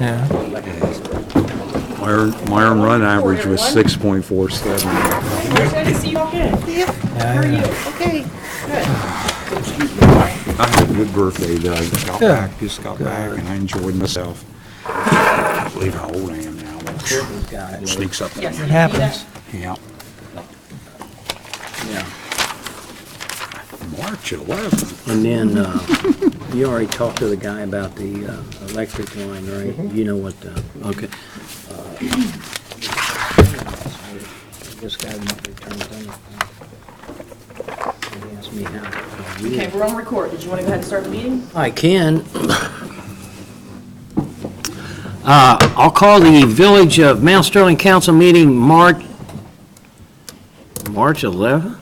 Yeah. My earned run average was 6.47. Good to see you walk in. How are you? Okay. I had a good birthday that I just got back, and I enjoyed myself. I can't believe how old I am now. It sneaks up on Yes. me. It happens. Yeah. Yeah. March 11th. And then, you already talked to the guy about the electric line, right? You know what, okay. This guy returned on. He asked me how. Okay, we're on record. Did you want to go ahead and start the meeting? I can. I'll call the Village of Mount Sterling Council meeting March 11th?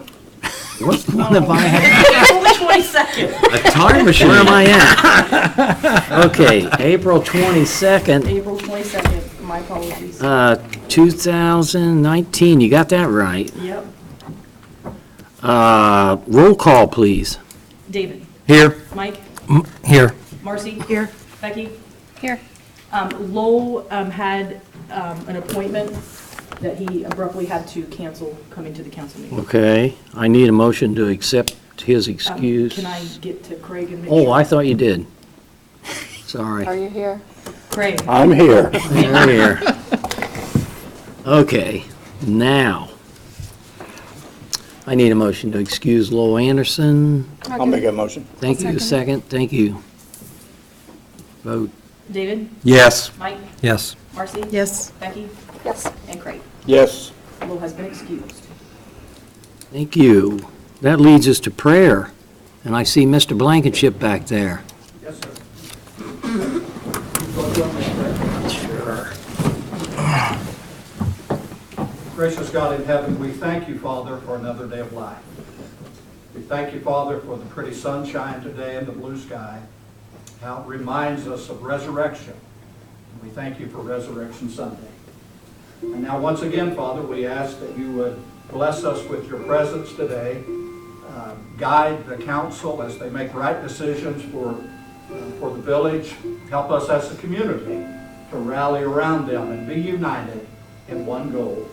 What have I had? April the 22nd. A time machine. Where am I at? Okay, April 22nd, April 22nd. My apologies. 2019. You got that right. Yep. Roll call, please. David. Here. Mike. Here. Marcy. Here. Becky. Here. Lowell had an appointment that he abruptly had to cancel coming to the council meeting. Okay, I need a motion to accept his excuse. Can I get to Craig and make sure? Oh, I thought you did. Sorry. Are you here? Craig. I'm here. There. Okay, now, I need a motion to excuse Lowell Anderson. I'll make a motion. Thank you, second, thank you. Vote, David. Yes. Mike. Yes. Marcy. Yes. Becky. Yes. And Craig. Yes. Lowell has been excused. thank you. That leads us to prayer, and I see Mr. Blankenship back there. Yes, sir. Sure. Gracious God in heaven, we thank you, Father, for another day of life. We thank you, Father, for the pretty sunshine today and the blue sky, how it reminds us of resurrection. We thank you for Resurrection Sunday. And now, once again, Father, we ask that you would bless us with your presence today, guide the council as they make right decisions for the village, help us as a community to rally around them and be united in one goal.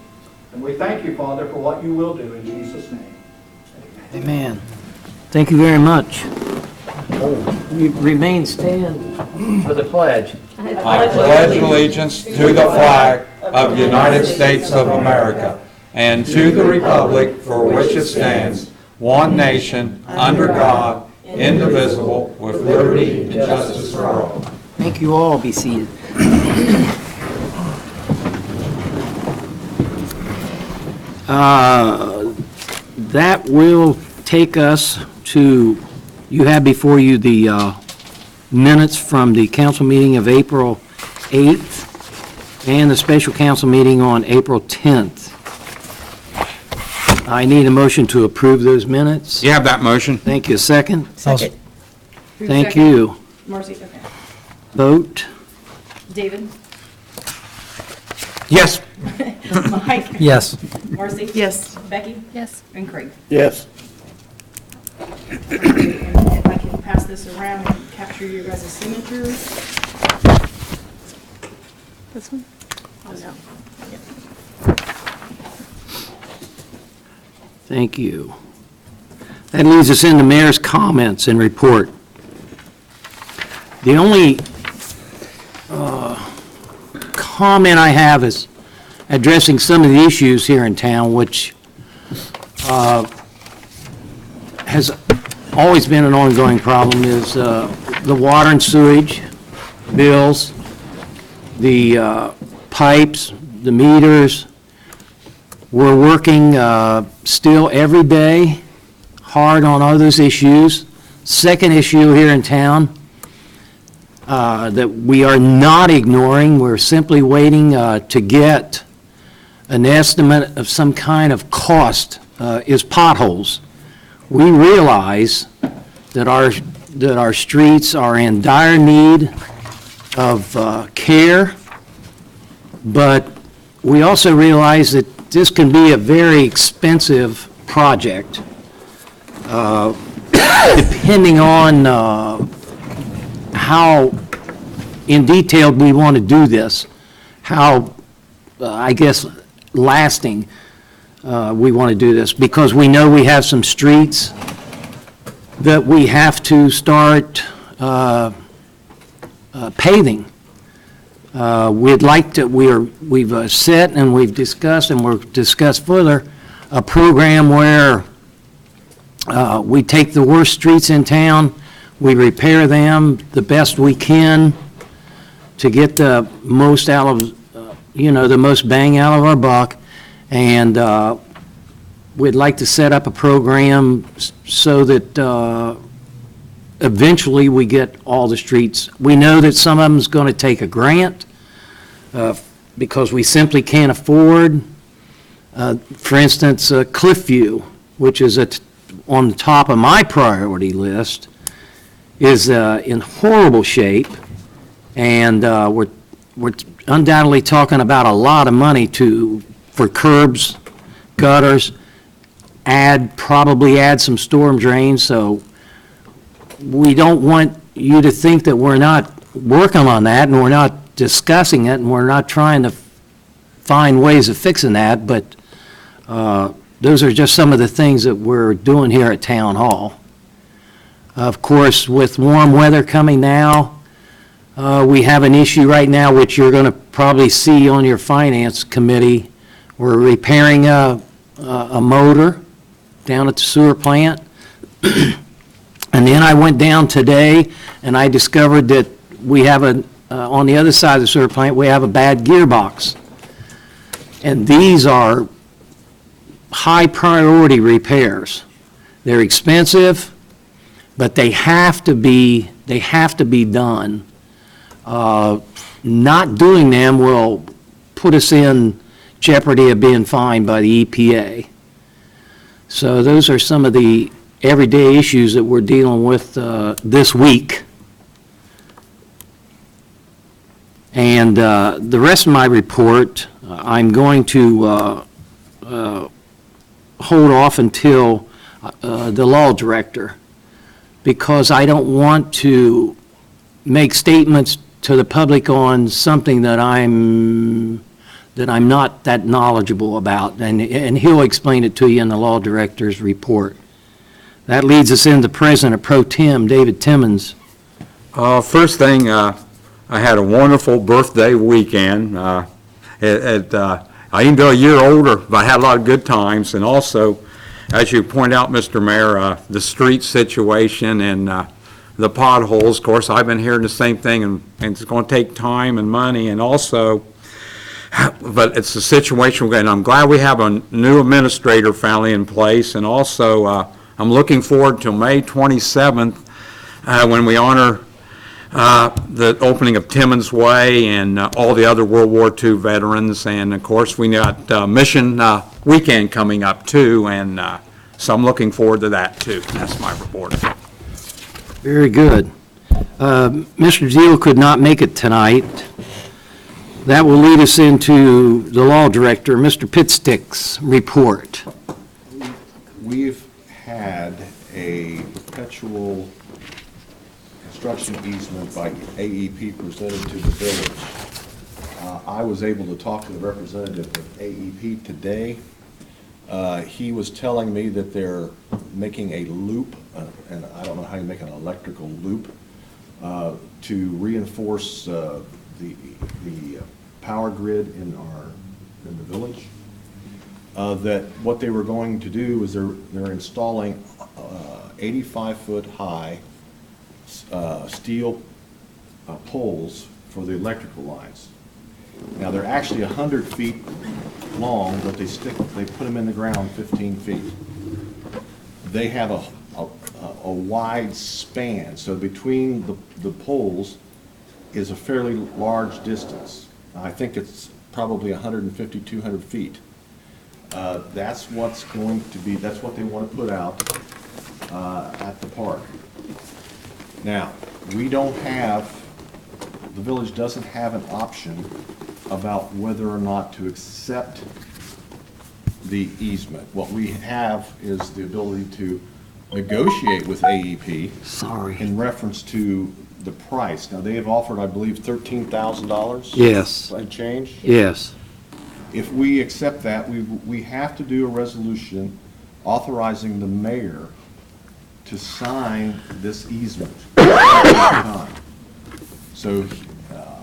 And we thank you, Father, for what you will do in Jesus' name. Amen. Thank you very much. You remain stand for the pledge. I pledge allegiance to the flag of the United States of America and to the republic for which it stands, one nation, under God, indivisible, with liberty and justice for all. Thank you all. Be seated. That will take us to, you have before you the minutes from the council meeting of April 8th and the special council meeting on April 10th. I need a motion to approve those minutes. You have that motion? Thank you. Second? Second. Who's Thank second? you. Marcy. Okay. Vote? David. Yes. Mike. Yes. Marcy. Yes. Becky. Yes. And Craig. Yes. And if I can pass this around and capture your guys' signatures. This one? Oh, no. Thank you. That leads us into mayor's comments and report. The only comment I have is addressing some of the issues here in town, which has always been an ongoing problem, is the water and sewage bills, the pipes, the meters. We're working still every day hard on all those issues. Second issue here in town that we are not ignoring, we're simply waiting to get an estimate of some kind of cost, is potholes. We realize that our streets are in dire need of care, but we also realize that this can be a very expensive project, depending on how in detail we want to do this, how, I guess, lasting we want to do this, because we know we have some streets that we have to start paving. We'd like to, we've set and we've discussed and we'll discuss further a program where we take the worst streets in town, we repair them the best we can to get the most out of, the most bang out of our buck. And we'd like to set up a program so that eventually we get all the streets. We know that some of them's going to take a grant because we simply can't afford. For instance, Cliffview, which is on the top of my priority list, is in horrible shape, and we're undoubtedly talking about a lot of money for curbs, gutters, probably add some storm drains. So we don't want you to think that we're not working on that and we're not discussing it and we're not trying to find ways of fixing that, but those are just some of the things that we're doing here at Town Hall. Of course, with warm weather coming now, we have an issue right now which you're going to probably see on your finance committee. We're repairing a motor down at the sewer plant. And then I went down today and I discovered that we have on the other side of the sewer plant, we have a bad gearbox. And these are high priority repairs. They're expensive, but they have to be done. Not doing them will put us in jeopardy of being fined by the EPA. So those are some of the everyday issues that we're dealing with this week. And the rest of my report, I'm going to hold off until the law director, because I don't want to make statements to the public on something that I'm not that knowledgeable about, and he'll explain it to you in the law director's report. That leads us into President Pro Tem David Timmons. First thing, I had a wonderful birthday weekend. I even though a year older, but I had a lot of good times. And also, as you point out, Mr. Mayor, the street situation and the potholes. Of course, I've been hearing the same thing, and it's going to take time and money, and also, but it's a situation, and I'm glad we have a new administrator finally in place, and also I'm looking forward to May 27th when we honor the opening of Timmons Way and all the other World War II veterans, and of course we got Mission Weekend coming up too, and so I'm looking forward to that too. That's my report. Very good. Mr. Zeal could not make it tonight. That will lead us into the law director, Mr. Pitstick's report. We've had a perpetual construction easement by AEP presented to the village. I was able to talk to the representative of AEP today. He was telling me that they're making a loop, and I don't know how you make an electrical loop, to reinforce the power grid in the village. That what they were going to do is they're installing 85-foot high steel poles for the electrical lines. Now they're actually 100 feet long, but they put them in the ground 15 feet. They have a wide span, so between the poles is a fairly large distance. I think it's probably 150, 200 feet. That's what's going to be, that's what they want to put out at the park. Now, we don't have, the village doesn't have an option about whether or not to accept the easement. What we have is the ability to negotiate with AEP in reference to the price. Now, they have offered, I believe, $13,000. Yes, And change. yes. If we accept that, we have to do a resolution authorizing the mayor to sign this easement. So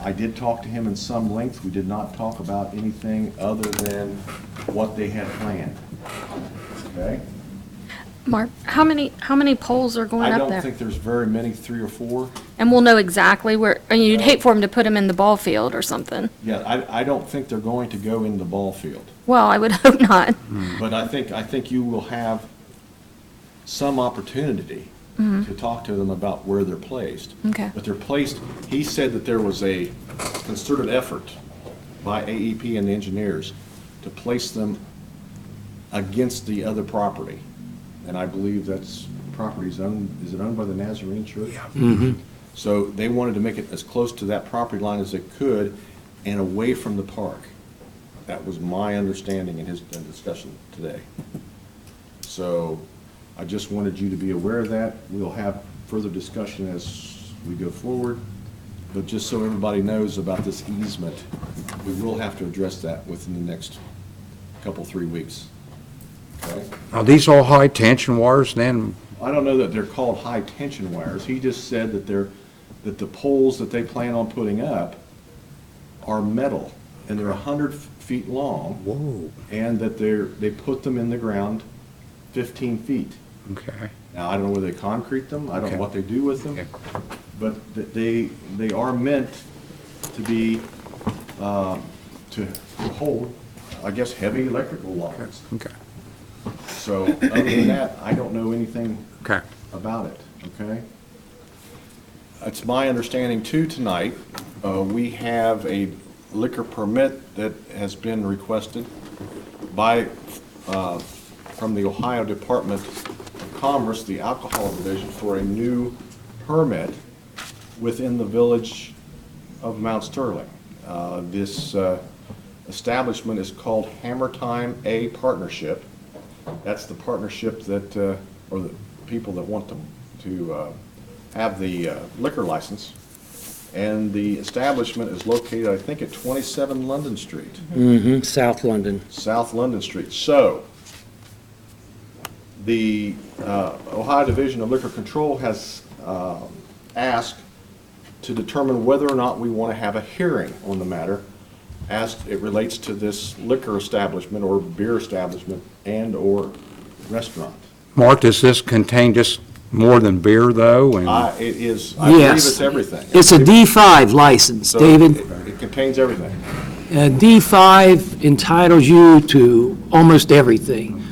I did talk to him in some length. We did not talk about anything other than what they had planned. Okay? Mark, how many poles are going I up don't there? think there's very many, 3 or 4. And we'll know exactly where, I mean, you'd hate for them to put them in the ball field or something. Yeah, I don't think they're going to go in the ball field. Well, I would hope not. But I think you will have some opportunity to talk to them about where they're placed. Okay. But they're placed, he said that there was a concerted effort by AEP and the engineers to place them against the other property. And I believe that's property's owned, is it owned by the Nazarene Church? Mm-hmm. So they wanted to make it as close to that property line as they could and away from the park. That was my understanding in his discussion today. So I just wanted you to be aware of that. We'll have further discussion as we go forward. But just so everybody knows about this easement, we will have to address that within the next couple, 3 weeks. Okay? Are these all high-tension wires then? I don't know that they're called high-tension wires. He just said that that the poles that they plan on putting up are metal, and they're 100 feet long. Whoa. And that they put them in the ground 15 feet. Okay. Now, I don't know whether they concrete them, I don't Okay. know what they do with them, Okay. but they are meant to be, to hold, I guess, heavy electrical lines. Okay. So, other than that, I don't know anything Okay. about it, okay? It's my understanding too tonight, we have a liquor permit that has been requested by, from the Ohio Department of Commerce, the Alcohol Division, for a new permit within the village of Mount Sterling. This establishment is called Hammer Time A Partnership. That's the partnership that, or the people that want to have the liquor license. And the establishment is located, I think, at 27 London Street, Mm-hmm, South London. South London Street. So, the Ohio Division of Liquor Control has asked to determine whether or not we want to have a hearing on the matter as it relates to this liquor establishment or beer establishment and/or restaurant. Mark, does this contain just more than beer, though? And It is, I believe Yes. it's everything. It's a D5 license, So David. It contains everything. D5 entitles you to almost everything.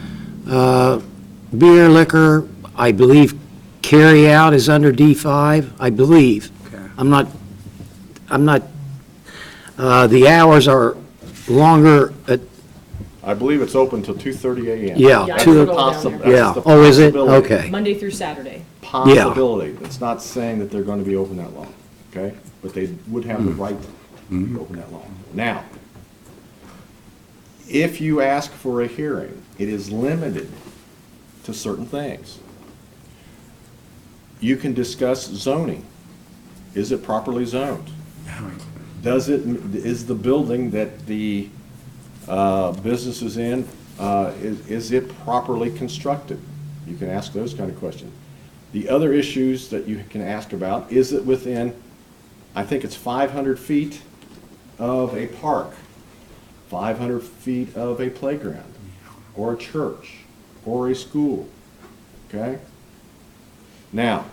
Beer, liquor, I believe carry-out is under D5, I believe. Okay. I'm not, the hours are longer at, I believe it's open till 2:30 a.m. yeah, Yeah, I to, put it all down there. yeah. Oh, is it? Okay. Monday through Saturday. Possibility. It's not saying that they're going to be open that long, okay? But they would have the right to be open that long. Now, if you ask for a hearing, it is limited to certain things. You can discuss zoning. Is it properly zoned? Is the building that the business is in, is it properly constructed? You can ask those kind of questions. The other issues that you can ask about, is it within, I think it's 500 feet of a park, 500 feet of a playground, or a church, or a school, okay? Now,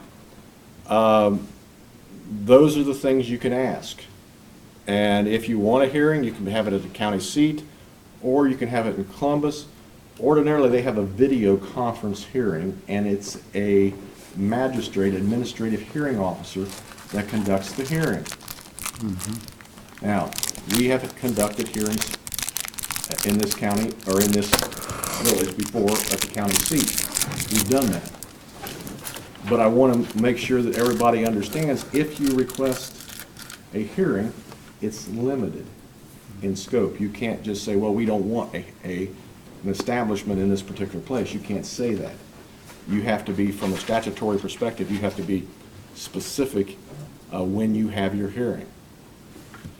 those are the things you can ask. And if you want a hearing, you can have it at the county seat, or you can have it in Columbus. Ordinarily, they have a video conference hearing, and it's a magistrate, administrative hearing officer that conducts the hearing. Now, we have conducted hearings in this county, or in this village before at the county seat. We've done that. But I want to make sure that everybody understands, if you request a hearing, it's limited in scope. You can't just say, well, we don't want an establishment in this particular place. You can't say that. You have to be, from a statutory perspective, you have to be specific when you have your hearing.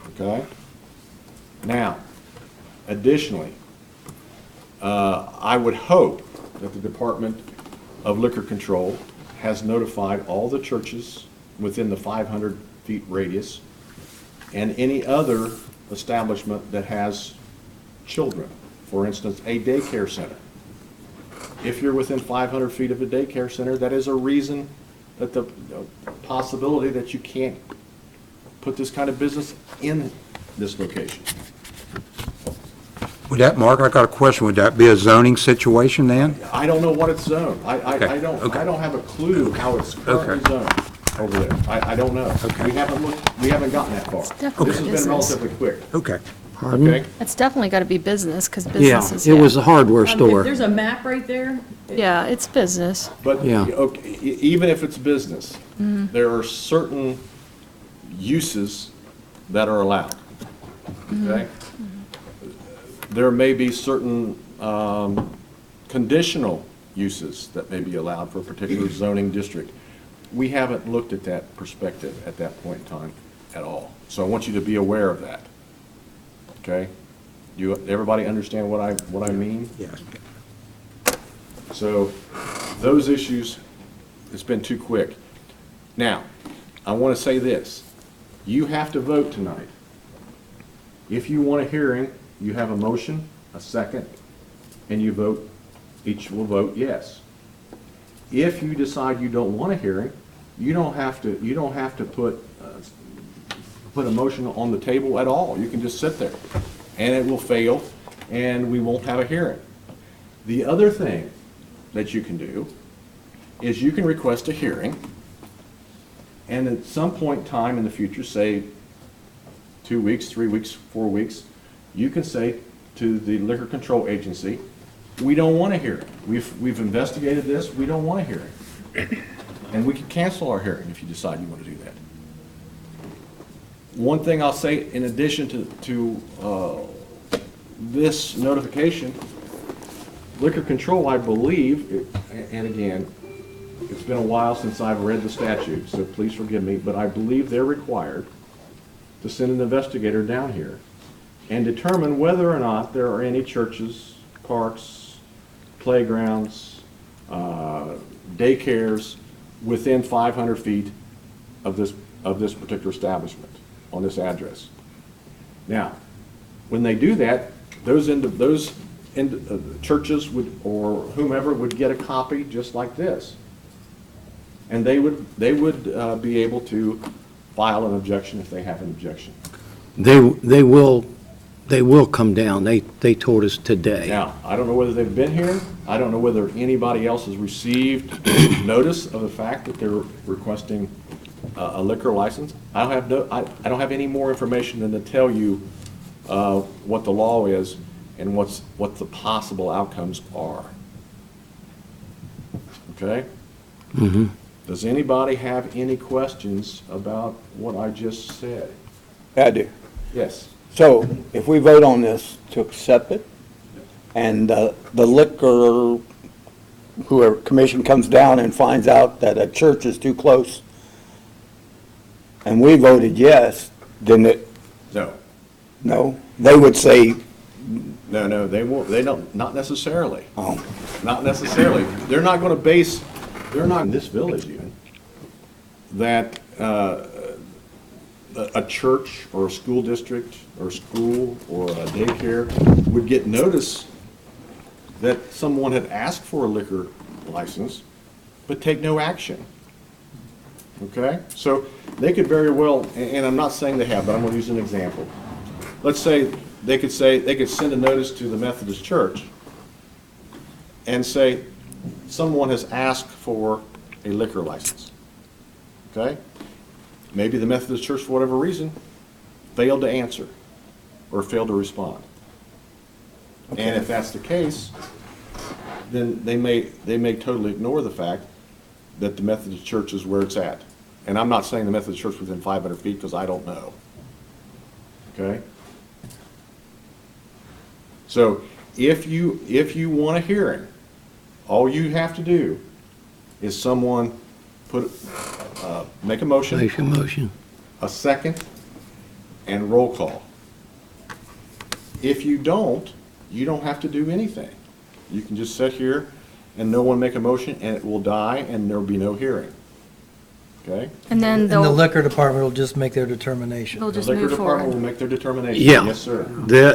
Okay? Now, additionally, I would hope that the Department of Liquor Control has notified all the churches within the 500 feet radius and any other establishment that has children. For instance, a daycare center. If you're within 500 feet of a daycare center, that is a reason that the possibility that you can't put this kind of business in this location. Would that, Mark, I got a question, would that be a zoning situation then? I don't know what it's zoned. I Okay, don't, okay. I don't have a clue how it's currently Okay. zoned over there. I don't know. We haven't looked, we haven't gotten that far. definitely This has been business. relatively quick, Okay. okay? It's definitely got to be business, because Yeah, business is, it was a yeah. hardware If store. there's a map right there, Yeah, it's business. But, Yeah. okay, even if it's business, there are certain uses that are allowed, okay? There may be certain conditional uses that may be allowed for a particular zoning district. We haven't looked at that perspective at that point in time at all. So I want you to be aware of that, okay? Everybody understand what I mean? Yes. So those issues, it's been too quick. Now, I want to say this. You have to vote tonight. If you want a hearing, you have a motion, a second, and you vote, each will vote yes. If you decide you don't want a hearing, you don't have to put a motion on the table at all. You can just sit there, and it will fail, and we won't have a hearing. The other thing that you can do is you can request a hearing, and at some point in time in the future, say 2 weeks, 3 weeks, 4 weeks, you can say to the Liquor Control Agency, we don't want a hearing. We've investigated this, we don't want a hearing. And we can cancel our hearing if you decide you want to do that. One thing I'll say in addition to this notification, Liquor Control, I believe, and again, it's been a while since I've read the statute, so please forgive me, but I believe they're required to send an investigator down here and determine whether or not there are any churches, parks, playgrounds, daycares within 500 feet of this particular establishment on this address. Now, when they do that, those churches would, or whomever, would get a copy just like this. And they would be able to file an objection if they have an objection. They will come down. They told us today. Now, I don't know whether they've been here. I don't know whether anybody else has received notice of the fact that they're requesting a liquor license. I don't have any more information than to tell you what the law is and what the possible outcomes are. Okay? Mm-hmm. Does anybody have any questions about what I just said? I do. Yes. So if we vote on this to accept it, and the liquor, whoever commission comes down and finds out that a church is too close, and we voted yes, then no, they would say, No, they won't, they don't, not necessarily. oh, Not necessarily. They're not going to base, they're not in this village even, that a church or a school district or school or a daycare would get notice that someone had asked for a liquor license, but take no action. Okay? So they could very well, and I'm not saying they have, but I'm going to use an example. Let's say they could send a notice to the Methodist Church and say, someone has asked for a liquor license. Okay? Maybe the Methodist Church, for whatever reason, failed to answer or failed to respond. And if that's the case, then they may totally ignore the fact that the Methodist Church is where it's at. And I'm not saying the Methodist Church within 500 feet because I don't know. Okay? So if you want a hearing, all you have to do is someone make a motion, Make a motion. a second, and roll call. If you don't have to do anything. You can just sit here and no one make a motion, and it will die, and there'll be no hearing. Okay? And then And the they'll liquor department will just make their determination. just The liquor move department will forward. make their determination. Yeah. Yes, sir.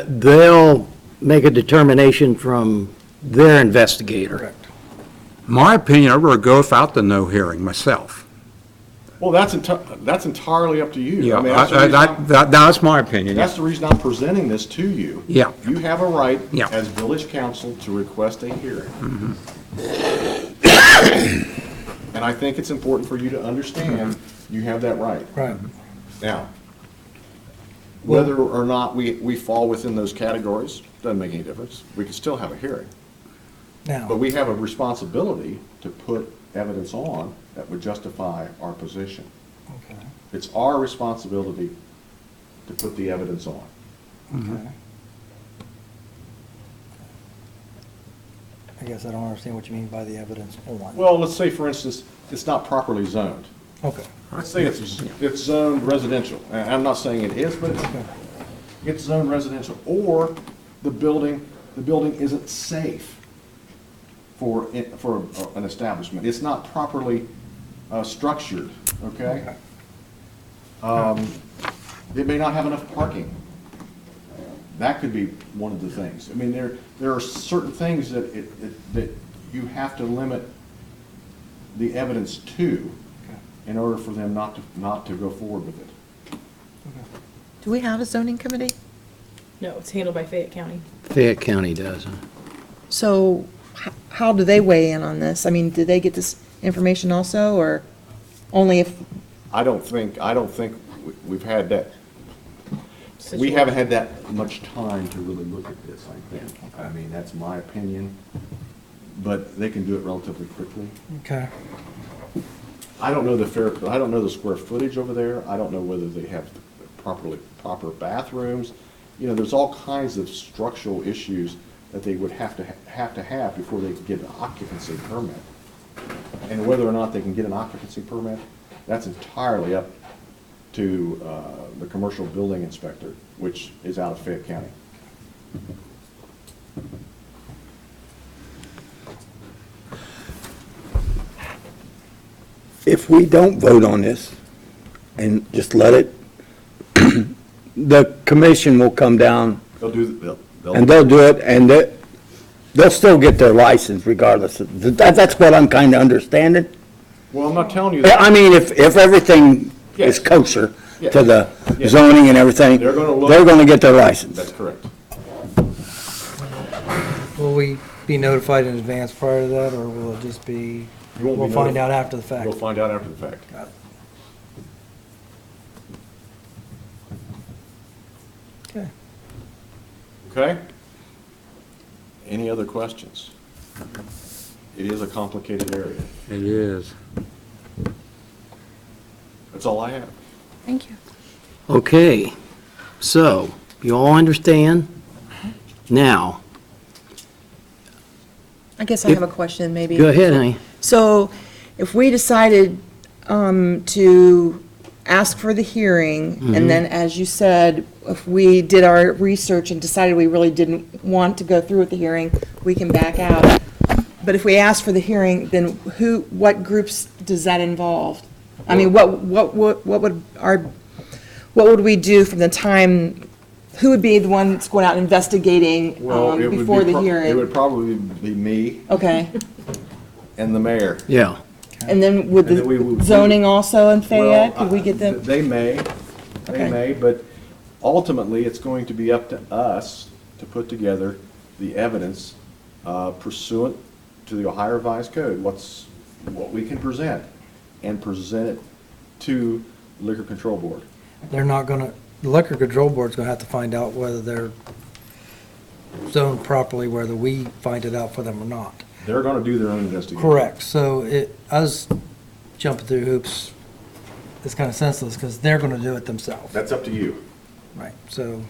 They'll make a determination from their investigator. Correct. My opinion, I would go without the no hearing myself. Well, that's entirely up to you. Yeah, I mean, that's the reason I'm- that's my opinion. That's the reason I'm presenting this to you. Yeah. You have a right, Yeah. as village council, to request a hearing. And I think it's important for you to understand you have that right. Right. Now, whether or not we fall within those categories, doesn't make any difference. We can still have a hearing. But Now, we have a responsibility to put evidence on that would justify our position. okay, It's our responsibility to put the evidence on. okay. I guess I don't understand what you mean by the evidence on. Well, let's say, for instance, it's not properly zoned. Okay, Let's say it's zoned residential. And I'm not saying it is, but it's zoned residential. Or the building isn't safe for an establishment. It's not properly structured, okay? They may not have enough parking. That could be one of the things. I mean, there are certain things that you have to limit the evidence to in order for them not to go forward with it. Do we have a zoning committee? No, it's handled by Fayette County. Fayette County does. So how do they weigh in on this? I mean, do they get this information also, or only if, I don't think we've had that, we haven't had that much time to really look at this, I think. I mean, that's my opinion, but they can do it relatively quickly. okay. I don't know the square footage over there. I don't know whether they have proper bathrooms. You know, there's all kinds of structural issues that they would have to have before they could get an occupancy permit. And whether or not they can get an occupancy permit, that's entirely up to the commercial building inspector, which is out of Fayette County. If we don't vote on this and just let it, the commission will come down They'll do, and they'll do it, and they'll still get their license regardless. That's what I'm kind of understanding. well, I'm not telling you that. I mean, if everything Yes. is kosher Yes. to the Yes. zoning and everything, They're gonna look- they're gonna get their license. That's correct. Will we be notified in advance prior to that, or will it just be, You won't be we'll find notified. out after the fact? We'll find out after the fact. Got it. Okay. Okay? Any other questions? It is a complicated area. It is. That's all I have. Thank you. Okay, so, you all understand? Now, I guess I have a question, maybe. go ahead, honey. So if we decided to ask for the hearing, and then, as you said, if we did our research and decided we really didn't want to go through with the hearing, we can back out. But if we ask for the hearing, then what groups does that involve? I mean, what would we do from the time, who would be the one that's going out investigating Well, it would be before the It hearing? would probably be me Okay, and the mayor. Yeah, and then would And then we would- the zoning also in Fayette, Well, could we get them? They may, Okay. but ultimately, it's going to be up to us to put together the evidence pursuant to the Ohio Revised Code, what we can present, and present it to Liquor Control Board. They're not gonna, the liquor control board's gonna have to find out whether they're zoned properly, whether we find it out for them or not. They're gonna do their own investigation. Correct, so us jumping through hoops is kind of senseless, because they're gonna do it themselves. That's up to you. Right, so,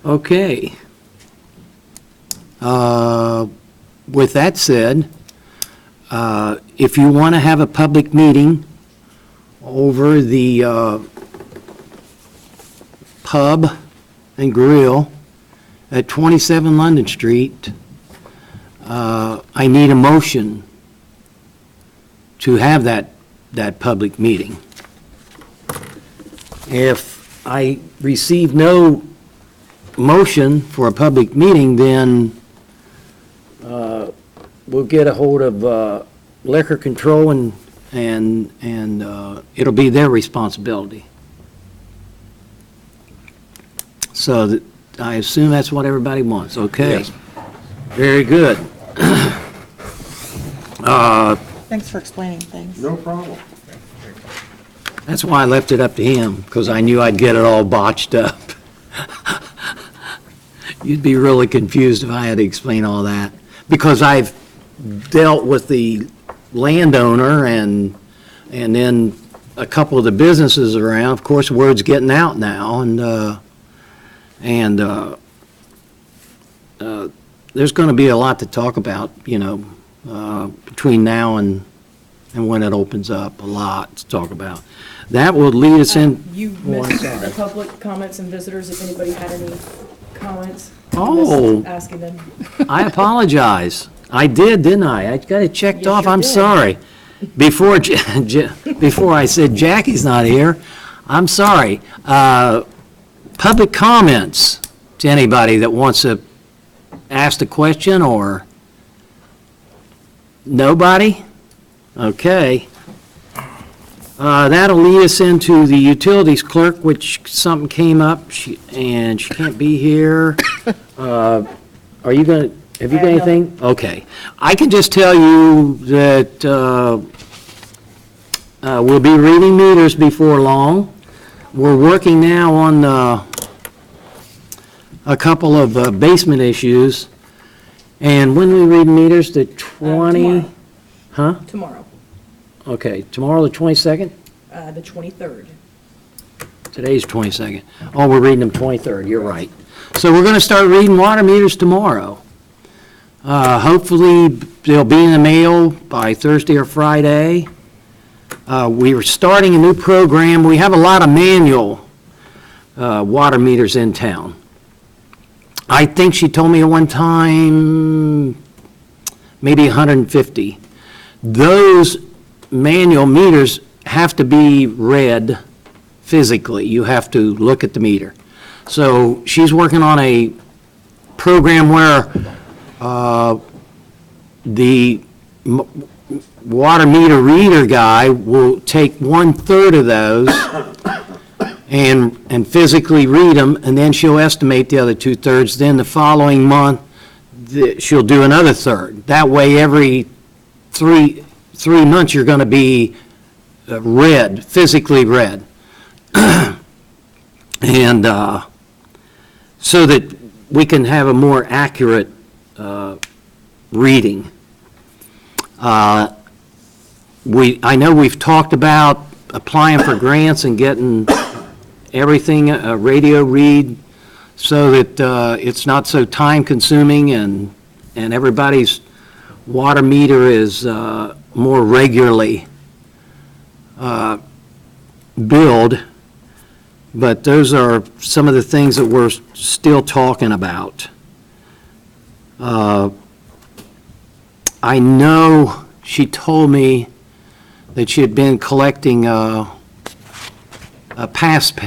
okay. With that said, if you want to have a public meeting over the pub and grill at 27 London Street, I need a motion to have that public meeting. If I receive no motion for a public meeting, then we'll get a hold of liquor control and it'll be their responsibility. So I assume that's what everybody wants, okay? Yes. Very good. Thanks for explaining things. No problem. That's why I left it up to him, because I knew I'd get it all botched up. You'd be really confused if I had to explain all that, because I've dealt with the landowner and then a couple of the businesses around. Of course, word's getting out now, and there's going to be a lot to talk about, between now and when it opens up, a lot to talk about. That will lead us in. You missed the public comments and visitors, if anybody had any comments. I Oh. missed asking them. I apologize. I did, didn't I? I got it checked Yes, off. you I'm did. sorry. Before before I said Jackie's not here, I'm sorry. Public comments to anybody that wants to ask a question, or nobody? Okay. That'll lead us into the utilities clerk, which something came up, and she can't be here. Are you going to, have you got anything? Okay. I can just tell you that we'll be reading meters before long. We're working now on a couple of basement issues. And when we read meters, the 20? Tomorrow. Huh? Tomorrow, Okay, tomorrow the 22nd? the 23rd. Today's 22nd. Oh, we're reading them 23rd, you're right. So we're going to start reading water meters tomorrow. Hopefully, they'll be in the mail by Thursday or Friday. We are starting a new program. We have a lot of manual water meters in town. I think she told me at one time, maybe 150. Those manual meters have to be read physically. You have to look at the meter. So she's working on a program where the water meter reader guy will take 1/3 of those and physically read them, and then she'll estimate the other 2/3. Then the following month, she'll do another third. That way, every three months, you're going to be read, physically read. And so that we can have a more accurate reading. I know we've talked about applying for grants and getting everything a radio read so that it's not so time-consuming and everybody's water meter is more regularly billed. But those are some of the things that we're still talking about. I know she told me that she had been collecting past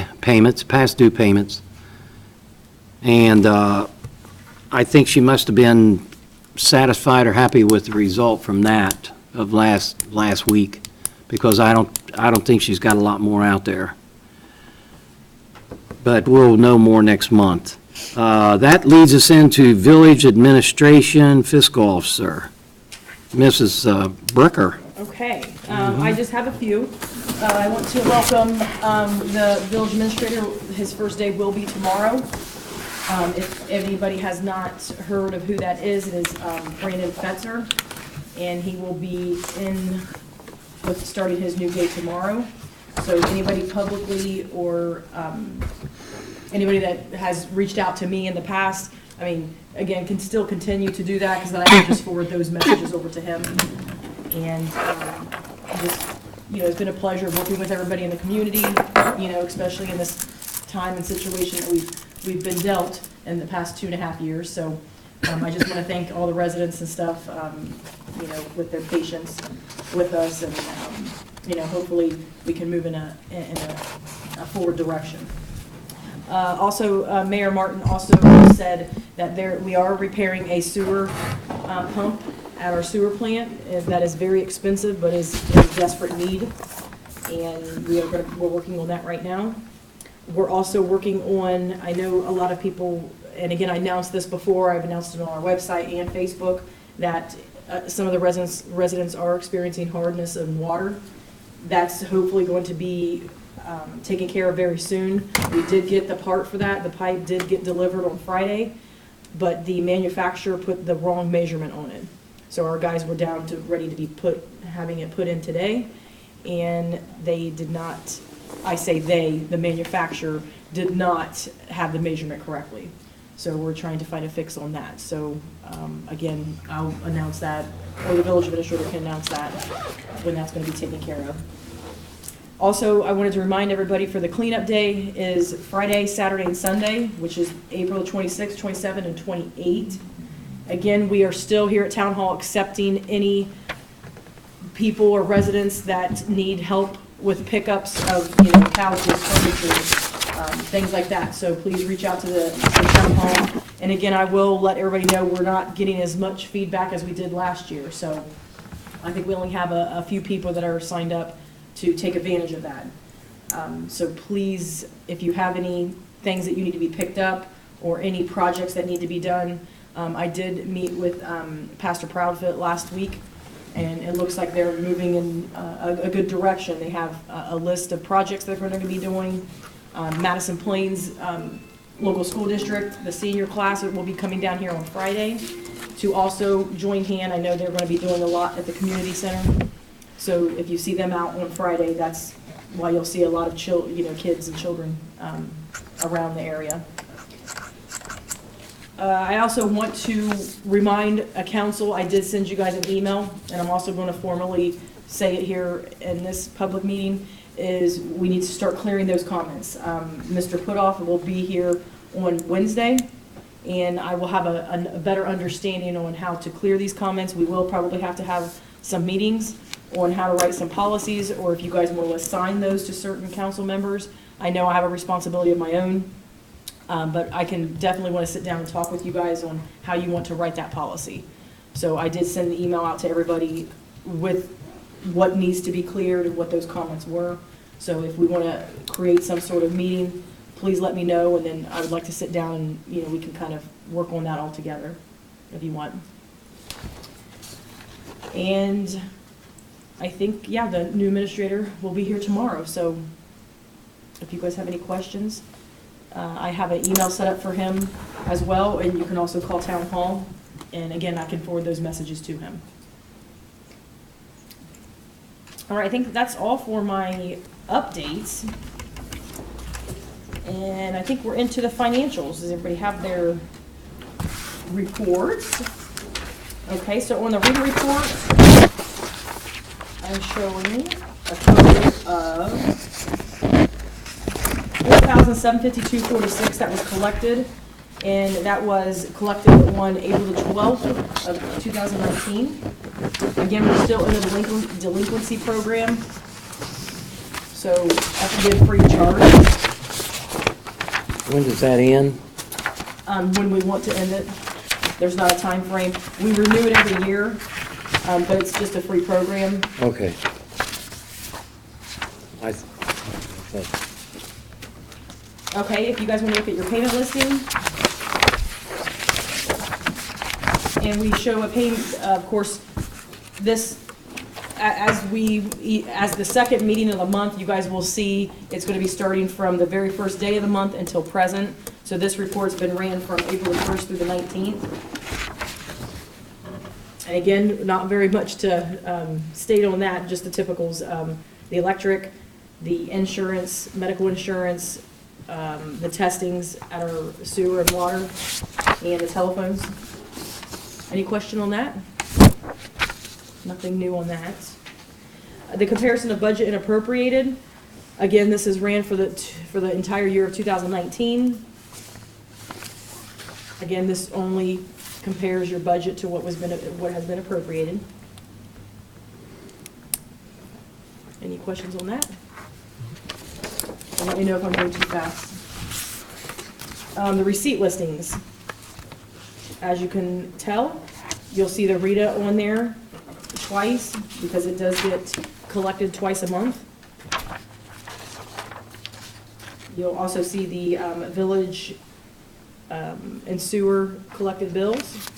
due payments. And I think she must have been satisfied or happy with the result from that of last week, because I don't think she's got a lot more out there. But we'll know more next month. That leads us into village administration fiscal officer, Mrs. Bricker. Okay, I just have a few. I want to welcome the village administrator. His first day will be tomorrow. If anybody has not heard of who that is, it is Brandon Fetzer, and he will be starting his new day tomorrow. So anybody publicly or anybody that has reached out to me in the past, I mean, again, can still continue to do that, because then I can just forward those messages over to him. And just, it's been a pleasure working with everybody in the community, especially in this time and situation that we've been dealt in the past 2.5 years. So I just want to thank all the residents and stuff, with their patience with us, and, hopefully we can move in a forward direction. Also, Mayor Martin also said that we are repairing a sewer pump at our sewer plant. That is very expensive, but is in desperate need, and we're working on that right now. We're also working on, I know a lot of people, and again, I announced this before, I've announced it on our website and Facebook, that some of the residents are experiencing hardness in water. That's hopefully going to be taken care of very soon. We did get the part for that. The pipe did get delivered on Friday, but the manufacturer put the wrong measurement on it. So our guys were down to ready to be having it put in today, and they did not, I say they, the manufacturer did not have the measurement correctly. So we're trying to find a fix on that. So again, I'll announce that, or the village administrator can announce that when that's going to be taken care of. Also, I wanted to remind everybody for the cleanup day is Friday, Saturday, and Sunday, which is April 26th, 27th, and 28th. Again, we are still here at Town Hall accepting any people or residents that need help with pickups of, couches, furniture, things like that. So please reach out to the Town Hall. And again, I will let everybody know we're not getting as much feedback as we did last year. So I think we only have a few people that are signed up to take advantage of that. So please, if you have any things that you need to be picked up or any projects that need to be done, I did meet with Pastor Proudfoot last week, and it looks like they're moving in a good direction. They have a list of projects they're going to be doing. Madison Plains Local School District, the senior class will be coming down here on Friday to also join hand. I know they're going to be doing a lot at the community center. So if you see them out on Friday, that's why you'll see a lot of kids and children around the area. I also want to remind a council, I did send you guys an email, and I'm also going to formally say it here in this public meeting, is we need to start clearing those comments. Mr. Putoff will be here on Wednesday, and I will have a better understanding on how to clear these comments. We will probably have to have some meetings on how to write some policies, or if you guys want to assign those to certain council members. I know I have a responsibility of my own, but I can definitely want to sit down and talk with you guys on how you want to write that policy. So I did send the email out to everybody with what needs to be cleared and what those comments were. So if we want to create some sort of meeting, please let me know, and then I would like to sit down and we can kind of work on that all together if you want. And I think, the new administrator will be here tomorrow. So if you guys have any questions, I have an email set up for him as well, and you can also call Town Hall. And again, I can forward those messages to him. All right, I think that's all for my updates. And I think we're into the financials. Does everybody have their reports? Okay, so on the reader report, I'm showing a total of $4,752.46 that was collected, and that was collected on April the 12th of 2019. Again, we're still in the delinquency program, so that's a free charge. When does that end? When we want to end it. There's not a time frame. We renew it every year, but it's just a free program. Okay. Okay, if you guys want to look at your payment listing. And we show a payment, of course, this, as the second meeting of the month, you guys will see it's going to be starting from the very first day of the month until present. So this report's been ran from April 1st through the 19th. And again, not very much to state on that, just the typicals. The electric, the insurance, medical insurance, the testings at our sewer and water, and the telephones. Any question on that? Nothing new on that. The comparison of budget and appropriated, again, this is ran for the entire year of 2019. Again, this only compares your budget to what has been appropriated. Any questions on that? And let me know if I'm going too fast. The receipt listings. As you can tell, you'll see the Rita on there twice, because it does get collected twice a month. You'll also see the village and sewer collected bills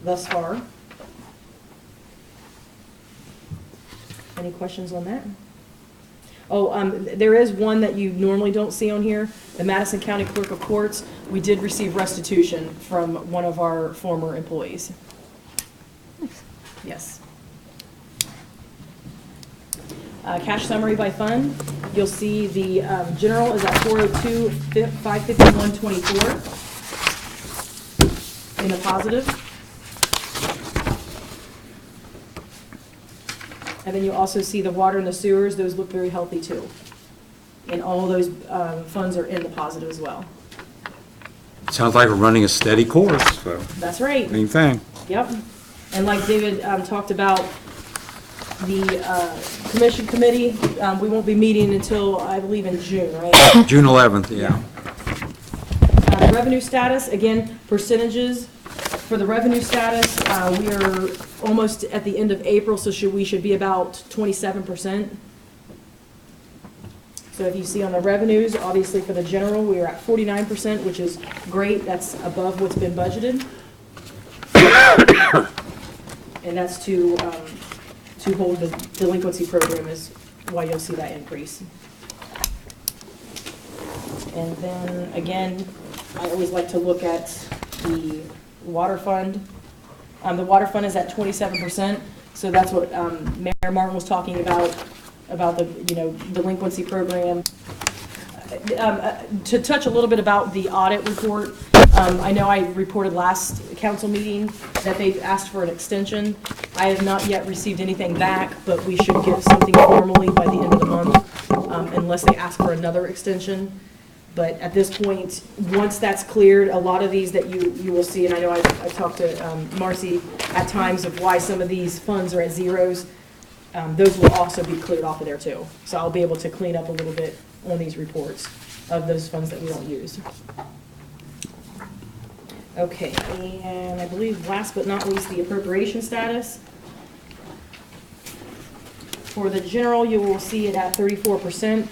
thus far. Any questions on that? Oh, there is one that you normally don't see on here, the Madison County Clerk of Courts. We did receive restitution from one of our former employees. Yes. Cash summary by fund, you'll see the general is at 402, 551.24 in the positive. And then you also see the water and the sewers, those look very healthy too. And all of those funds are in the positive as well. Sounds like we're running a steady course, so, That's right. main thing. Yep. And like David talked about, the commission committee, we won't be meeting until, I believe, in June, right? June 11th, yeah. Revenue status, again, percentages. For the revenue status, we are almost at the end of April, so we should be about 27%. So if you see on the revenues, obviously for the general, we are at 49%, which is great. That's above what's been budgeted. And that's to hold the delinquency program is why you'll see that increase. And then, again, I always like to look at the water fund. The water fund is at 27%, so that's what Mayor Martin was talking about the, delinquency program. To touch a little bit about the audit report, I know I reported last council meeting that they've asked for an extension. I have not yet received anything back, but we should get something formally by the end of the month, unless they ask for another extension. But at this point, once that's cleared, a lot of these that you will see, and I know I've talked to Marcy at times of why some of these funds are at zeros, those will also be cleared off of there too. So I'll be able to clean up a little bit on these reports of those funds that we don't use. Okay, and I believe last but not least, the appropriation status. For the general, you will see it at 34%,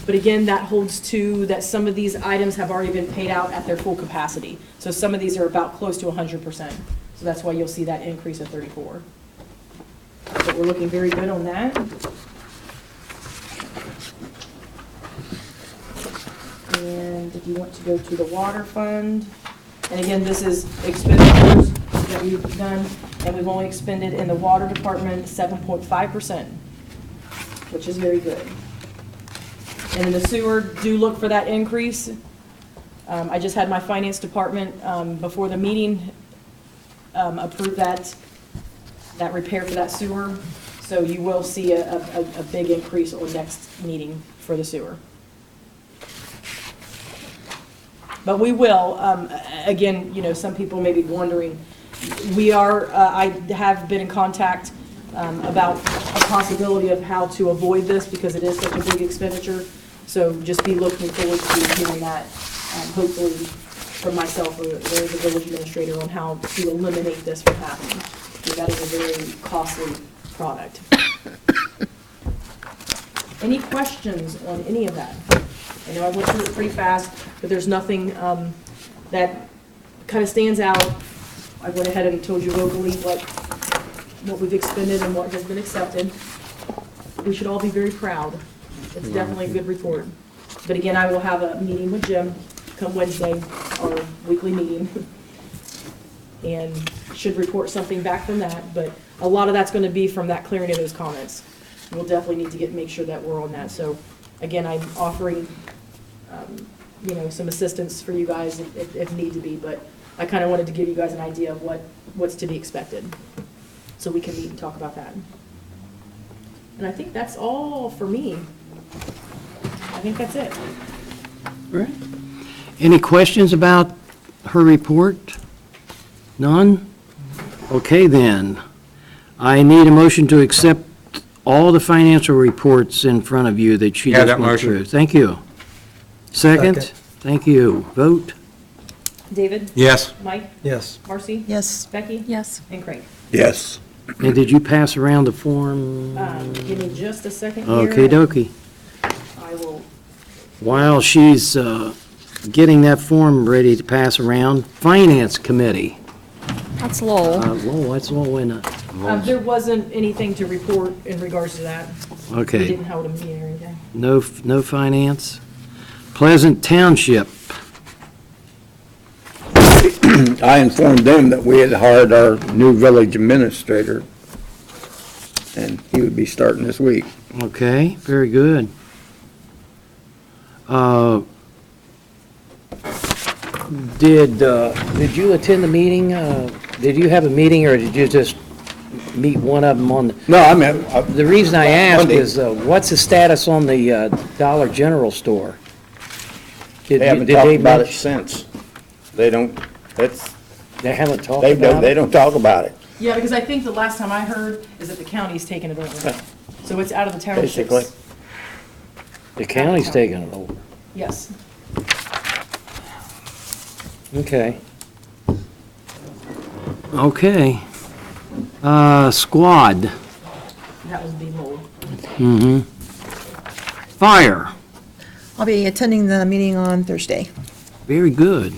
but again, that holds to that some of these items have already been paid out at their full capacity. So some of these are about close to 100%. So that's why you'll see that increase of 34. But we're looking very good on that. And if you want to go to the water fund, and again, this is expenditures that we've done, and we've only expended in the water department 7.5%, which is very good. And in the sewer, do look for that increase. I just had my finance department, before the meeting, approve that repair for that sewer. So you will see a big increase on next meeting for the sewer. But we will, again, some people may be wondering, I have been in contact about a possibility of how to avoid this because it is such a big expenditure. So just be looking forward to hearing that, hopefully from myself or the village administrator on how to eliminate this from happening. Because that is a very costly product. Any questions on any of that? I know I went through it pretty fast, but there's nothing that kind of stands out. I went ahead and told you vocally what we've expended and what has been accepted. We should all be very proud. It's definitely a good report. But again, I will have a meeting with Jim come Wednesday, our weekly meeting, and should report something back from that. But a lot of that's going to be from that clearing of those comments. We'll definitely need to make sure that we're on that. So again, I'm offering, some assistance for you guys if need to be. But I kind of wanted to give you guys an idea of what's to be expected. so we can meet and talk about that. And I think that's all for me. I think that's it. Right. Any questions about her report? None? Okay, then. I need a motion to accept all the financial reports in front of you that she Yeah, just that went motion. through. Thank you. Second? Second. Thank you. Vote? David? Yes. Mike? Yes. Marcy? Yes. Becky? Yes. And Craig? Yes. And did you pass around the form? Give me just a second here. Okey dokey. I will, While she's getting that form ready to pass around, Finance Committee. That's Lowell. Whoa, that's low in it. there wasn't anything to report in regards to that. We Okay, didn't hold a meeting or anything. no finance. Pleasant Township. I informed them that we had hired our new village administrator, and he would be starting this week. Okay, very good. Did you attend the meeting? Did you have a meeting, or did you just meet one of them on the? No, I mean, The reason I ask Monday. is, what's the status on the Dollar General store? they haven't talked about it since. They don't, that's, They haven't talked they about don't, they it? don't talk about it, Yeah, because I think the last time I heard is that the county's taken it over. So it's out of the townships. basically. The county's taking it over. Yes. Okay. Okay. Squad. That was the mold. Mm-hmm. Fire. I'll be attending the meeting on Thursday. Very good.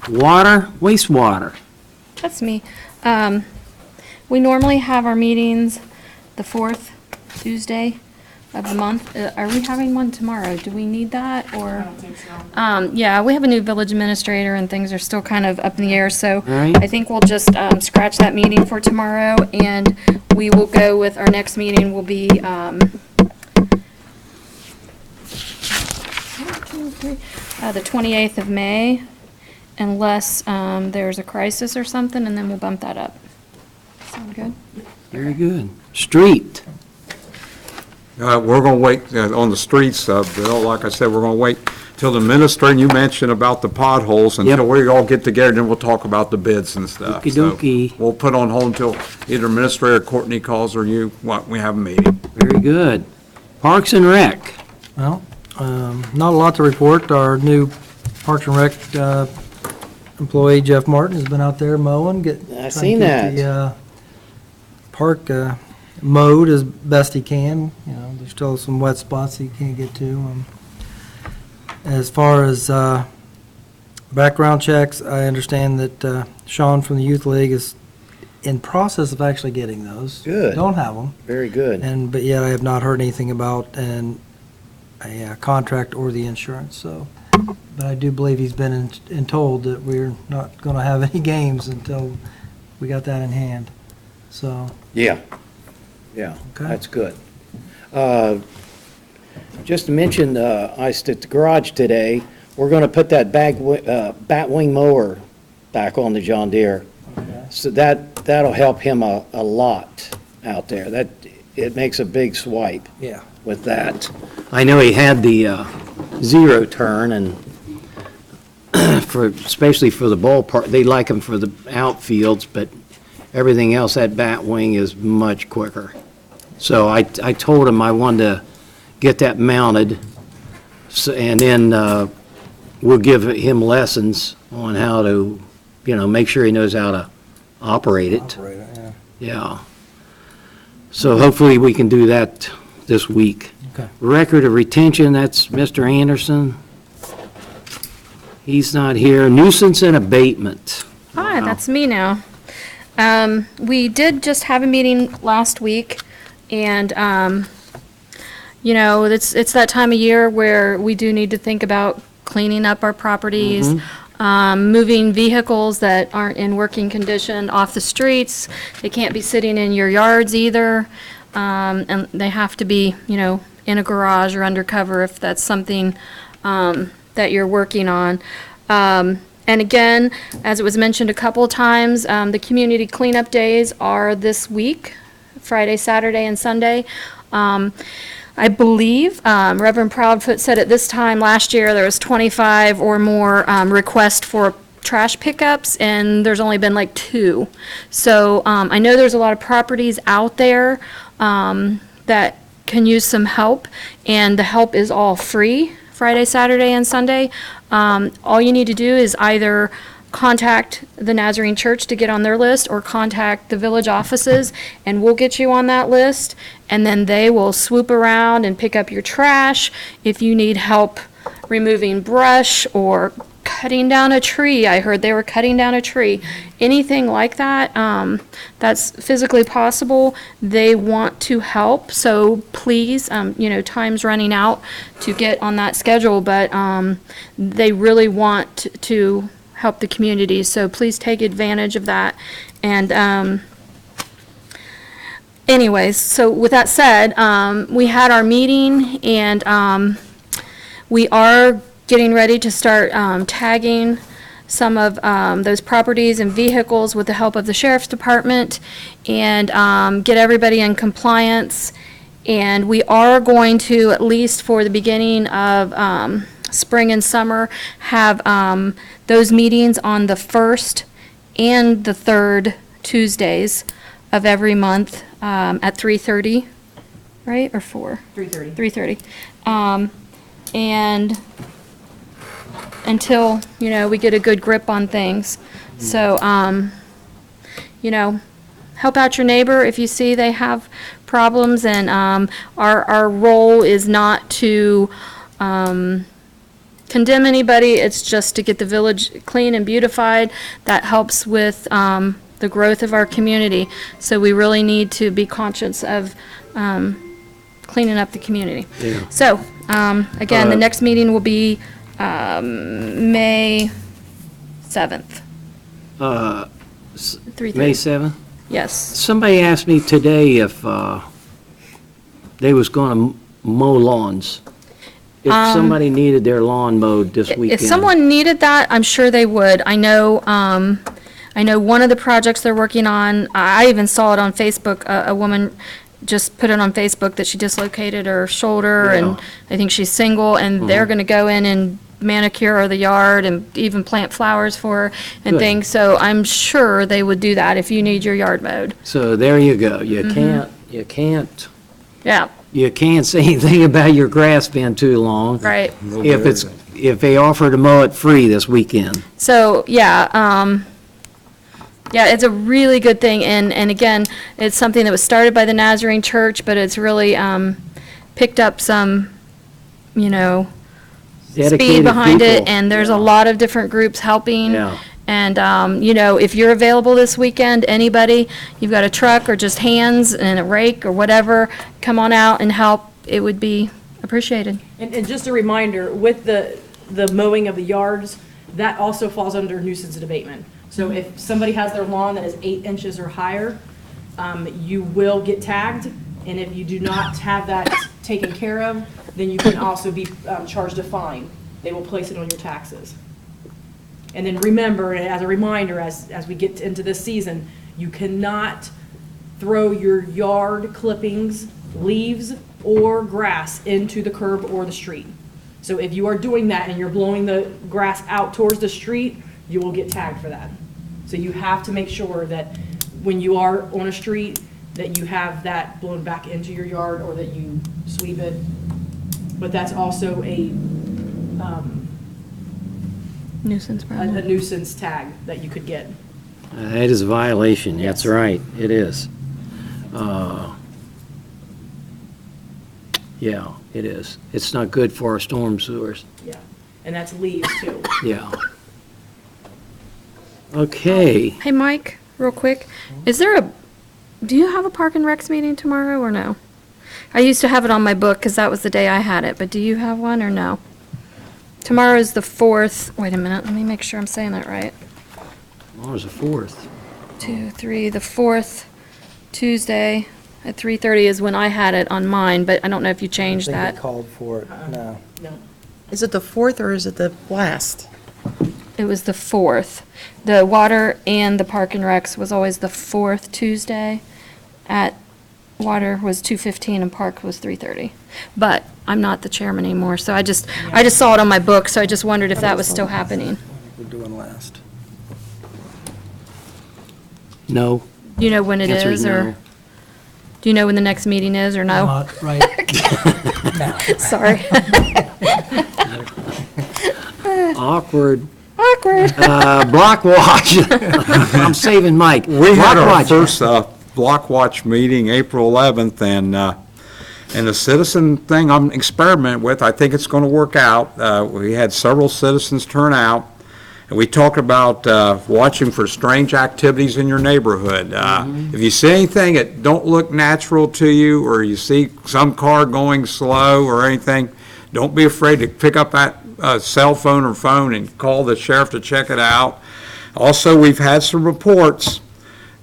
Water, wastewater. That's me. We normally have our meetings the fourth Tuesday of the month. Are we having one tomorrow? Do we need that, or? I don't think so. Yeah, we have a new village administrator and things are still kind of up in the air, so Right. I think we'll just scratch that meeting for tomorrow, and we will go with, our next meeting will be, the 28th of May, unless there's a crisis or something, and then we'll bump that up. Sound good? Very good. Street. We're going to wait on the streets, Bill, like I said, we're going to wait till the minister, and you mentioned about the potholes, until Yep. we all get together, then we'll talk about the bids and stuff. Okey-dokey. So we'll put on hold until either Administrator Courtney calls or you, we have a meeting. Very good. Parks and Rec. Well, not a lot to report. Our new Parks and Rec employee, Jeff Martin, has been out there mowing, I seen that. the park mowed as best he can. You know, there's still some wet spots he can't get to. As far as background checks, I understand that Sean from the Youth League is in process of actually getting those. Good. Don't have them. Very good. But yet I have not heard anything about a contract or the insurance, so. But I do believe he's been told that we're not going to have any games until we got that in hand, so. Yeah. Yeah, Okay. that's good. Just to mention, I was at the garage today, we're gonna put that batwing mower back on the John Deere. So that'll help him a lot out there. It makes a big swipe Yeah. with that. I know he had the zero turn, and especially for the ballpark, they like them for the outfields, but everything else, that batwing is much quicker. So I told him I wanted to get that mounted, and then we'll give him lessons on how to, make sure he knows how to operate it. Operator, yeah. Yeah. So hopefully we can do that this week. Okay. Record of retention, that's Mr. Anderson. He's not here. Nuisance and abatement. Hi, that's me now. We did just have a meeting last week, and, it's that time of year where we do need to think about cleaning up our properties, moving vehicles that aren't in working condition off the streets. They can't be sitting in your yards either, and they have to be, in a garage or undercover if that's something that you're working on. And again, as it was mentioned a couple of times, the community cleanup days are this week, Friday, Saturday, and Sunday. I believe Reverend Proudfoot said at this time last year, there was 25 or more requests for trash pickups, and there's only been like 2. So I know there's a lot of properties out there that can use some help, and the help is all free, Friday, Saturday, and Sunday. All you need to do is either contact the Nazarene Church to get on their list, or contact the village offices, and we'll get you on that list, and then they will swoop around and pick up your trash. If you need help removing brush or cutting down a tree, I heard they were cutting down a tree, anything like that, that's physically possible, they want to help. So please, time's running out to get on that schedule, but they really want to help the community, so please take advantage of that. And anyways, so with that said, we had our meeting, and we are getting ready to start tagging some of those properties and vehicles with the help of the Sheriff's Department, and get everybody in compliance. And we are going to, at least for the beginning of spring and summer, have those meetings on the 1st and the 3rd Tuesdays of every month at 3:30, right, or 4? 3:30. 3:30. And until, we get a good grip on things. So, help out your neighbor if you see they have problems, and our role is not to condemn anybody, it's just to get the village clean and beautified. That helps with the growth of our community. So we really need to be conscious of cleaning up the community. Yeah. So, again, the next meeting will be May 7th. 3:30. May 7th? Yes. Somebody asked me today if they was going to mow lawns. If somebody needed their lawn mowed this weekend. If someone needed that, I'm sure they would. I know one of the projects they're working on, I even saw it on Facebook, a woman just put it on Facebook that she dislocated her shoulder, and I think she's single, and they're gonna go in and manicure the yard and even plant flowers for her and Good. things. So I'm sure they would do that if you need your yard mowed. So there you go. You Mm-hmm. can't Yeah, say anything about your grass being too long. right. If they offer to mow it free this weekend. So, yeah, it's a really good thing, and again, it's something that was started by the Nazarene Church, but it's really, picked up some, speed Dedicated behind it, people. and there's a lot of different groups helping. Yeah. And, if you're available this weekend, anybody, you've got a truck or just hands and a rake or whatever, come on out and help, it would be appreciated. And just a reminder, with the mowing of the yards, that also falls under nuisance and abatement. So if somebody has their lawn that is 8 inches or higher, you will get tagged, and if you do not have that taken care of, then you can also be charged a fine. They will place it on your taxes. And then remember, as a reminder, as we get into this season, you cannot throw your yard clippings, leaves, or grass into the curb or the street. So if you are doing that and you're blowing the grass out towards the street, you will get tagged for that. So you have to make sure that when you are on a street, that you have that blown back into your yard, or that you sweep it. But that's also a Nuisance problem. a nuisance tag that you could get. That is a violation. That's Yes. right. It is. Yeah, it is. It's not good for our storm sewers. Yeah, and that's leaves too. Yeah. Okay. Hey, Mike, real quick, do you have a Park and Recs meeting tomorrow or no? I used to have it on my book because that was the day I had it, but do you have one or no? Tomorrow is the 4th, wait a minute, let me make sure I'm saying that right. Tomorrow's the 4th. 2, 3, the 4th Tuesday at 3:30 is when I had it on mine, but I don't know if you changed I think that. they called for it, no. No. Is it the 4th or is it the last? it was the 4th. The water and the park and recs was always the 4th Tuesday. Water was 2:15 and park was 3:30. But I'm not the chairman anymore, so I just saw it on my book, so I just wondered if that was still happening. We're doing last. No. Do you know when it Answer is, or no. do you know when the next meeting is, or no? Not right now. Sorry. Awkward. Awkward. Block watch. I'm saving Mike. We had Block our watch. first block watch meeting April 11th, and the citizen thing I'm experimenting with, I think it's going to work out. We had several citizens turn out, and we talked about watching for strange activities in your neighborhood. If you see anything that don't look natural to you, or you see some car going slow or anything, don't be afraid to pick up that cell phone or phone and call the sheriff to check it out. Also, we've had some reports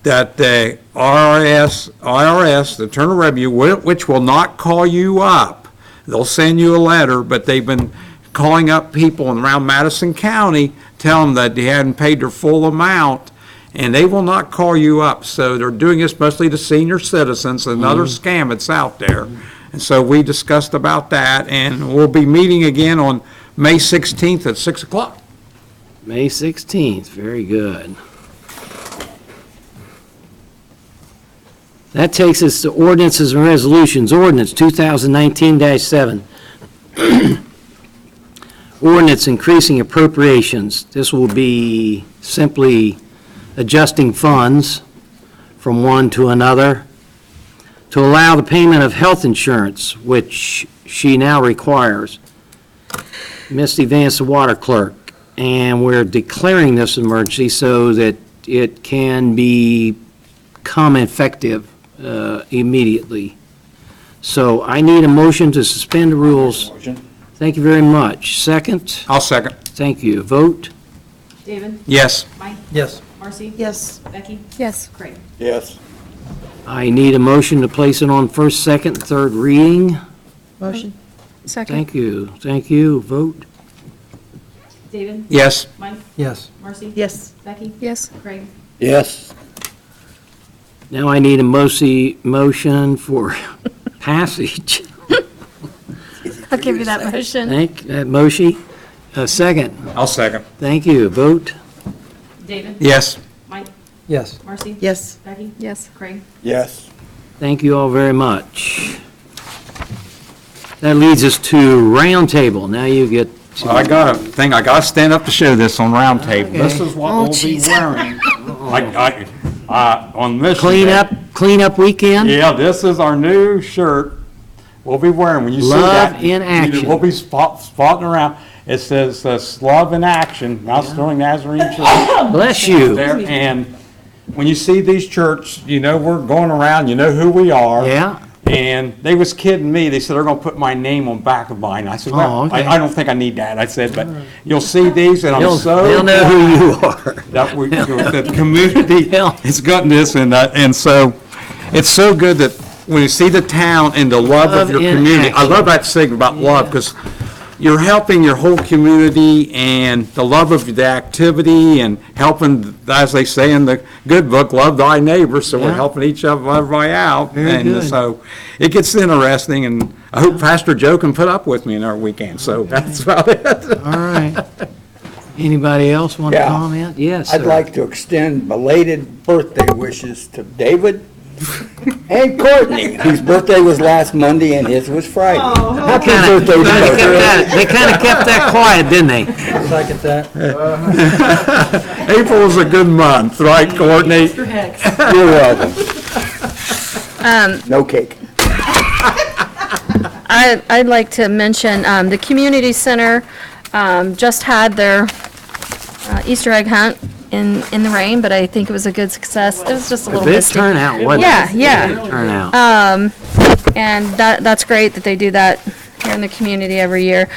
that the IRS, the Internal Revenue, which will not call you up. They'll send you a letter, but they've been calling up people around Madison County, telling them that they hadn't paid their full amount, and they will not call you up. So they're doing this mostly to senior citizens, another scam that's out there. And so we discussed about that, and we'll be meeting again on May 16th at 6 o'clock. May 16th, very good. That takes us to ordinances and resolutions. Ordinance 2019-7. Ordinance increasing appropriations. This will be simply adjusting funds from one to another to allow the payment of health insurance, which she now requires. Misty Vance, the water clerk, and we're declaring this emergency so that it can become effective immediately. So I need a motion to suspend the rules. Thank you very much. Second? I'll second. Thank you. Vote? David? Yes. Mike? Yes. Marcy? Yes. Becky? Yes. Craig? Yes. I need a motion to place it on first, second, third reading. Motion. Second. Thank you. Thank you. Vote? David? Yes. Mike? Yes. Marcy? Yes. Becky? Yes. Craig? Yes. Now I need a motion for passage. I'll give you that motion. Moshi? Second. I'll second. Thank you. Vote? David? Yes. Mike? Yes. Marcy? Yes. Becky? Yes. Craig? Yes. Thank you all very much. That leads us to roundtable. Now you get to... I got a thing, I got to stand up to show this on round table. This is what we'll be wearing. On Mission Day. Clean up weekend? Yeah, this is our new shirt we'll be wearing. When you see Love that, in action. we'll be spotting around. It says Love in Action, Mount Sterling Nazarene Church. Bless you. There, and when you see these churches, you know we're going around, you know who we are. Yeah? And they was kidding me. They said they're going to put my name on back of mine. I said, well, Oh, okay. I don't think I need that. I said, but you'll see these, and I'm They'll know who you are. that the community Yeah. has gotten this, and so it's so good that when you see the town and the love of your Love in community, I action. love that thing about love, because you're helping your whole community, and the love of the activity, and helping, as they say in the good book, love thy neighbor, so we're Yeah. helping each other, everybody out. Very And good. so it gets interesting, and I hope Pastor Joe can put up with me in our weekend, so that's about it. All right. Anybody else want to Yeah. comment? Yes, I'd sir. like to extend belated birthday wishes to David and Courtney, whose birthday was last Monday and his was Friday. Happy birthday, David. They kind of kept that quiet, didn't they? Second that. April is a good month, right, Courtney? You're welcome. No cake. I'd like to mention, the community center, just had their Easter egg hunt in the rain, but I think it was a good success. It was just a little Big misty. turnout, wasn't it? Yeah, yeah. Big turnout. And that's great that they do that here in the community every year.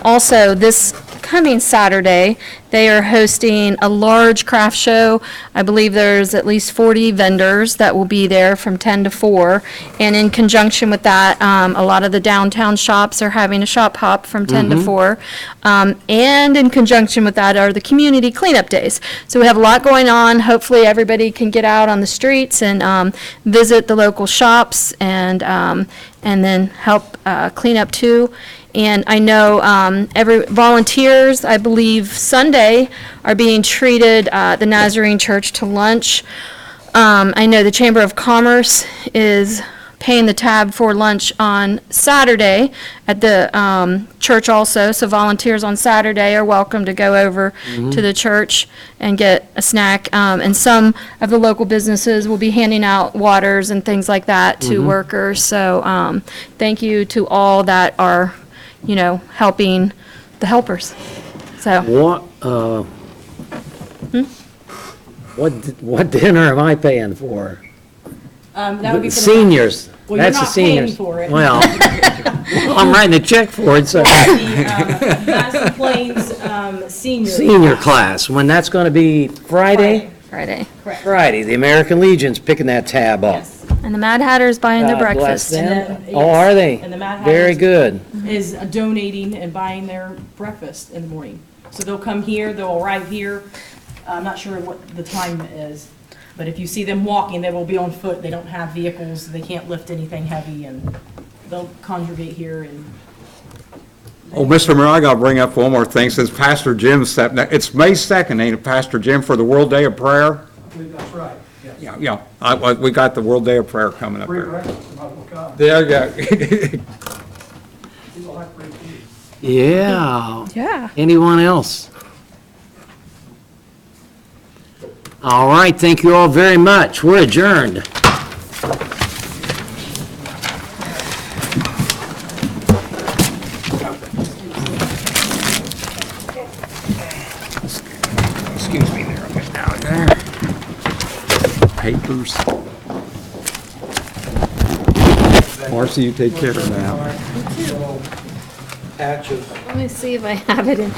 Also, this coming Saturday, they are hosting a large craft show. I believe there's at least 40 vendors that will be there from 10 to 4. And in conjunction with that, a lot of the downtown shops are having a shop hop from 10 to 4. And in conjunction with that are the community cleanup days. So we have a lot going on. Hopefully, everybody can get out on the streets and visit the local shops and then help clean up too. And I know volunteers, I believe Sunday, are being treated at the Nazarene Church to lunch. I know the Chamber of Commerce is paying the tab for lunch on Saturday at the church also. So volunteers on Saturday are welcome to go over to the church and get a snack. And some of the local businesses will be handing out waters and things like that to workers. So thank you to all that are, helping the helpers. So, What dinner am I paying for? That would be for the Seniors. Well, you're That's the not paying seniors. for it. Well, I'm writing a check for it, so. The Madison Plains senior. Senior class, when that's going to be Friday? Friday. Correct. Friday, the American Legion's picking that tab up. Yes. And the Mad Hatter's buying their God bless breakfast. them. And then- Oh, are they? And the Mad Very Hatters- good. Is donating and buying their breakfast in the morning. So they'll come here, they'll arrive here. I'm not sure what the time is, but if you see them walking, they will be on foot. They don't have vehicles, they can't lift anything heavy, and they'll congregate here and. Oh, Mr. Mayor, I got to bring up one more thing, since Pastor Jim stepped, it's May 2nd, ain't it, Pastor Jim, for the World Day of Prayer? I believe that's right, yes. Yeah, we got the World Day of Prayer coming up Free there. breakfast, might as well come. There you go. People like free tea. Yeah. Yeah. Anyone else? All right, thank you all very much. We're adjourned. Excuse me there, okay, now there. Papers. Marcy, you take care of that. Patches. Let me see if I have it in.